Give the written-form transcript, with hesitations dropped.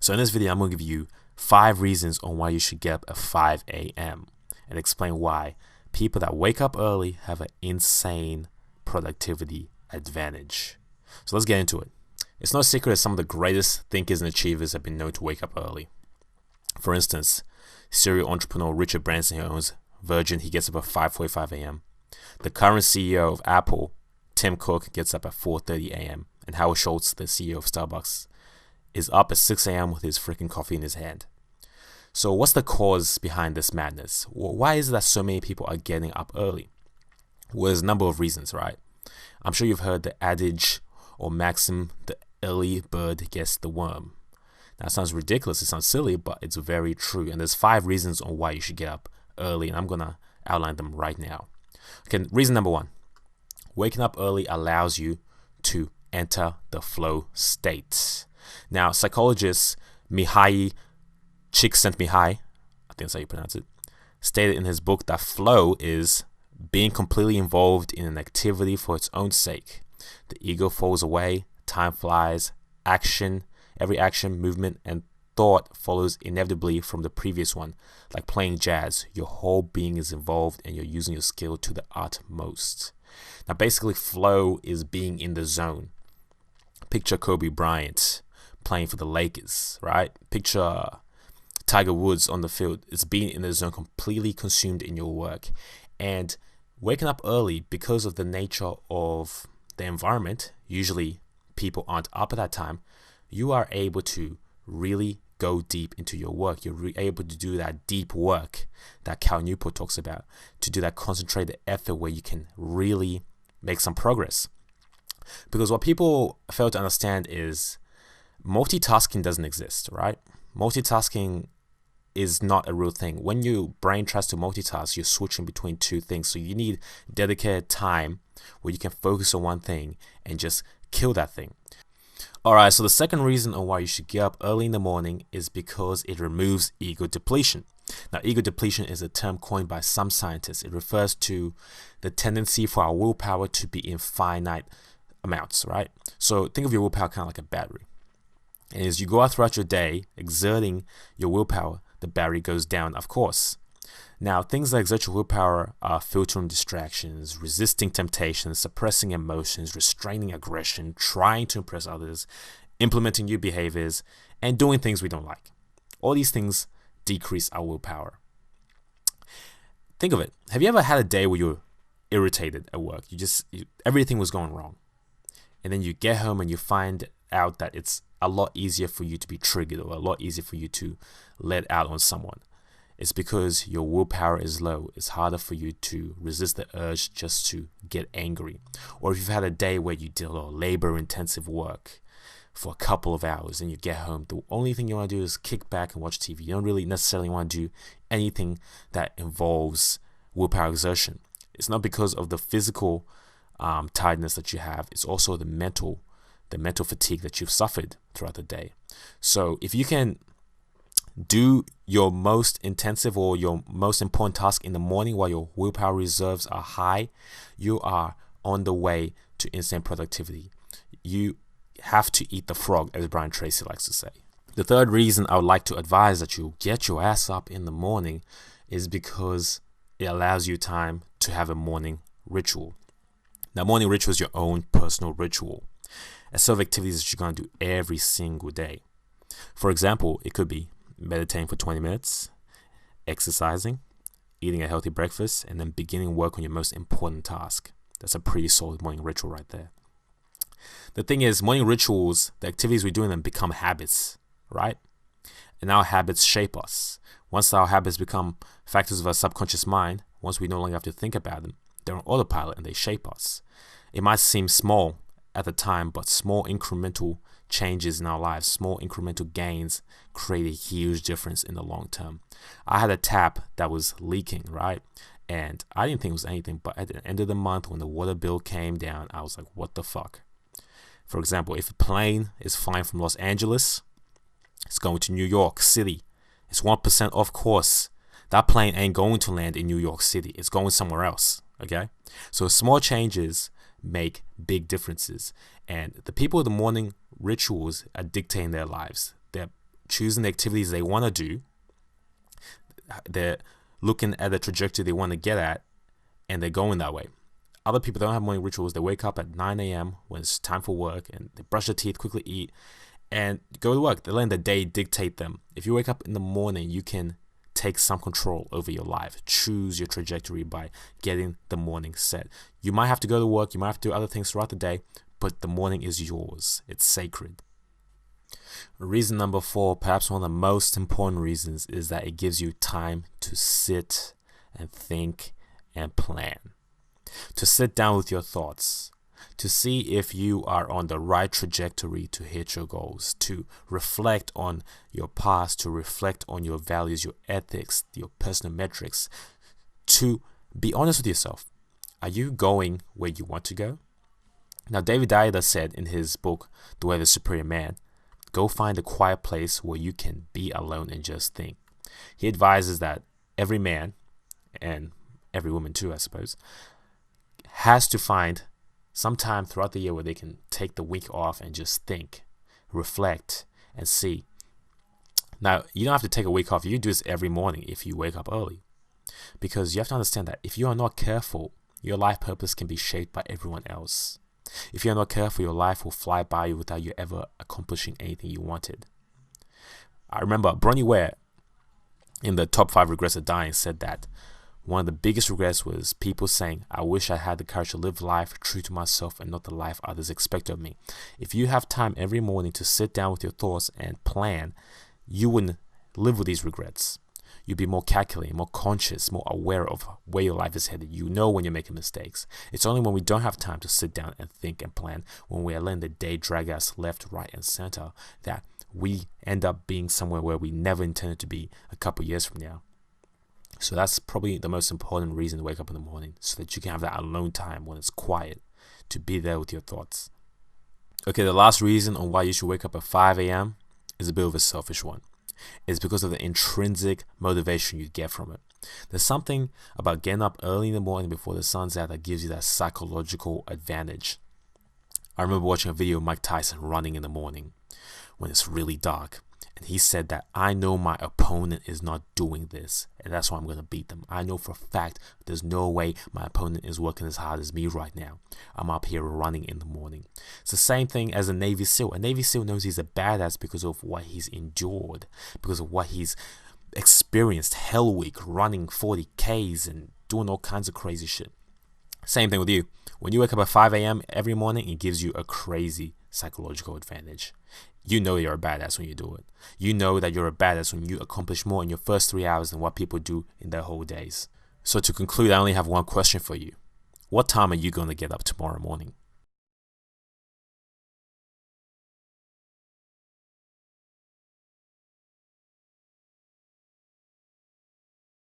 So in this video, I'm going to give you 5 reasons on why you should get up at 5 a.m. and explain why people that wake up early have an insane productivity advantage. So let's get into it. It's no secret that some of the greatest thinkers and achievers have been known to wake up early. For instance, serial entrepreneur Richard Branson, who owns Virgin, he gets up at 5:45 a.m. The current CEO of Apple, Tim Cook, gets up at 4:30 a.m. And Howard Schultz, the CEO of Starbucks, is up at 6 a.m. with his freaking coffee in his hand. So what's the cause behind this madness? Well, why is it that so many people are getting up early? Well, there's a number of reasons, right? I'm sure you've heard the adage or maxim, the early bird gets the worm. Now, it sounds ridiculous, it sounds silly, but it's very true. And there's 5 reasons on why you should get up early, and I'm going to outline them right now. Okay, reason number 1. Waking up early allows you to enter the flow state. Now, psychologist Mihaly Csikszentmihalyi, I think that's how you pronounce it, stated in his book that flow is being completely involved in an activity for its own sake. The ego falls away, time flies, every action, movement, and thought follows inevitably from the previous one. Like playing jazz, your whole being is involved and you're using your skill to the utmost. Now, basically, flow is being in the zone. Picture Kobe Bryant playing for the Lakers, right? Picture Tiger Woods on the field. It's being in the zone, completely consumed in your work. And waking up early, because of the nature of the environment, usually people aren't up at that time, you are able to really go deep into your work. You're able to do that deep work that Cal Newport talks about, to do that concentrated effort where you can really make some progress. Because what people fail to understand is multitasking doesn't exist, right? Multitasking is not a real thing. When your brain tries to multitask, you're switching between 2 things. So you need dedicated time where you can focus on one thing and just kill that thing. Alright, so the second reason on why you should get up early in the morning is because it removes ego depletion. Now, ego depletion is a term coined by some scientists. It refers to the tendency for our willpower to be in finite amounts, right? So think of your willpower kind of like a battery. And as you go out throughout your day, exerting your willpower, the battery goes down, of course. Now, things that exert your willpower are filtering distractions, resisting temptations, suppressing emotions, restraining aggression, trying to impress others, implementing new behaviors, and doing things we don't like. All these things decrease our willpower. Think of it. Have you ever had a day where you're irritated at work? Everything was going wrong. And then you get home and you find out that it's a lot easier for you to be triggered, or a lot easier for you to let out on someone. It's because your willpower is low. It's harder for you to resist the urge just to get angry. Or if you've had a day where you did a lot of labor-intensive work for a couple of hours and you get home, the only thing you want to do is kick back and watch TV. You don't really necessarily want to do anything that involves willpower exertion. It's not because of the physical tiredness that you have. It's also the mental fatigue that you've suffered throughout the day. So if you can do your most intensive or your most important task in the morning while your willpower reserves are high, you are on the way to instant productivity. You have to eat the frog, as Brian Tracy likes to say. The third reason I would like to advise that you get your ass up in the morning is because it allows you time to have a morning ritual. Now, morning ritual is your own personal ritual. A set of activities that you're going to do every single day. For example, it could be meditating for 20 minutes, exercising, eating a healthy breakfast, and then beginning work on your most important task. That's a pretty solid morning ritual right there. The thing is, morning rituals, the activities we do in them become habits, right? And our habits shape us. Once our habits become factors of our subconscious mind, once we no longer have to think about them, they're on autopilot and they shape us. It might seem small at the time, but small incremental changes in our lives, small incremental gains create a huge difference in the long term. I had a tap that was leaking, right? And I didn't think it was anything, but at the end of the month when the water bill came down, I was like, what the fuck? For example, if a plane is flying from Los Angeles, it's going to New York City, it's 1% off course. That plane ain't going to land in New York City. It's going somewhere else, okay? So small changes make big differences. And the people of the morning rituals are dictating their lives. They're choosing the activities they want to do. They're looking at the trajectory they want to get at, and they're going that way. Other people don't have morning rituals. They wake up at 9 a.m. when it's time for work, and they brush their teeth, quickly eat, and go to work. They're letting the day dictate them. If you wake up in the morning, you can take some control over your life. Choose your trajectory by getting the morning set. You might have to go to work. You might have to do other things throughout the day, but the morning is yours. It's sacred. Reason number 4, perhaps one of the most important reasons, is that it gives you time to sit and think and plan. To sit down with your thoughts, to see if you are on the right trajectory to hit your goals, to reflect on your past, to reflect on your values, your ethics, your personal metrics, to be honest with yourself. Are you going where you want to go? Now, David Deida said in his book, The Way of the Superior Man, go find a quiet place where you can be alone and just think. He advises that every man, and every woman too, I suppose, has to find some time throughout the year where they can take the week off and just think, reflect, and see. Now, you don't have to take a week off. You do this every morning if you wake up early. Because you have to understand that if you are not careful, your life purpose can be shaped by everyone else. If you're not careful, your life will fly by you without you ever accomplishing anything you wanted. I remember Bronnie Ware, in the Top 5 Regrets of Dying, said that one of the biggest regrets was people saying, I wish I had the courage to live life true to myself and not the life others expect of me. If you have time every morning to sit down with your thoughts and plan, you wouldn't live with these regrets. You'd be more calculating, more conscious, more aware of where your life is headed. You know when you're making mistakes. It's only when we don't have time to sit down and think and plan, when we are letting the day drag us left, right, and center, that we end up being somewhere where we never intended to be a couple years from now. So that's probably the most important reason to wake up in the morning, so that you can have that alone time when it's quiet, to be there with your thoughts. Okay, the last reason on why you should wake up at 5 a.m. is a bit of a selfish one. It's because of the intrinsic motivation you get from it. There's something about getting up early in the morning before the sun's out that gives you that psychological advantage. I remember watching a video of Mike Tyson running in the morning when it's really dark. And he said that, I know my opponent is not doing this, and that's why I'm going to beat them. I know for a fact there's no way my opponent is working as hard as me right now. I'm up here running in the morning. It's the same thing as a Navy SEAL. A Navy SEAL knows he's a badass because of what he's endured, because of what he's experienced. Hell Week, running 40 Ks and doing all kinds of crazy shit. Same thing with you. When you wake up at 5 a.m. every morning, it gives you a crazy psychological advantage. You know you're a badass when you do it. You know that you're a badass when you accomplish more in your first 3 hours than what people do in their whole days. So to conclude, I only have one question for you. What time are you going to get up tomorrow morning?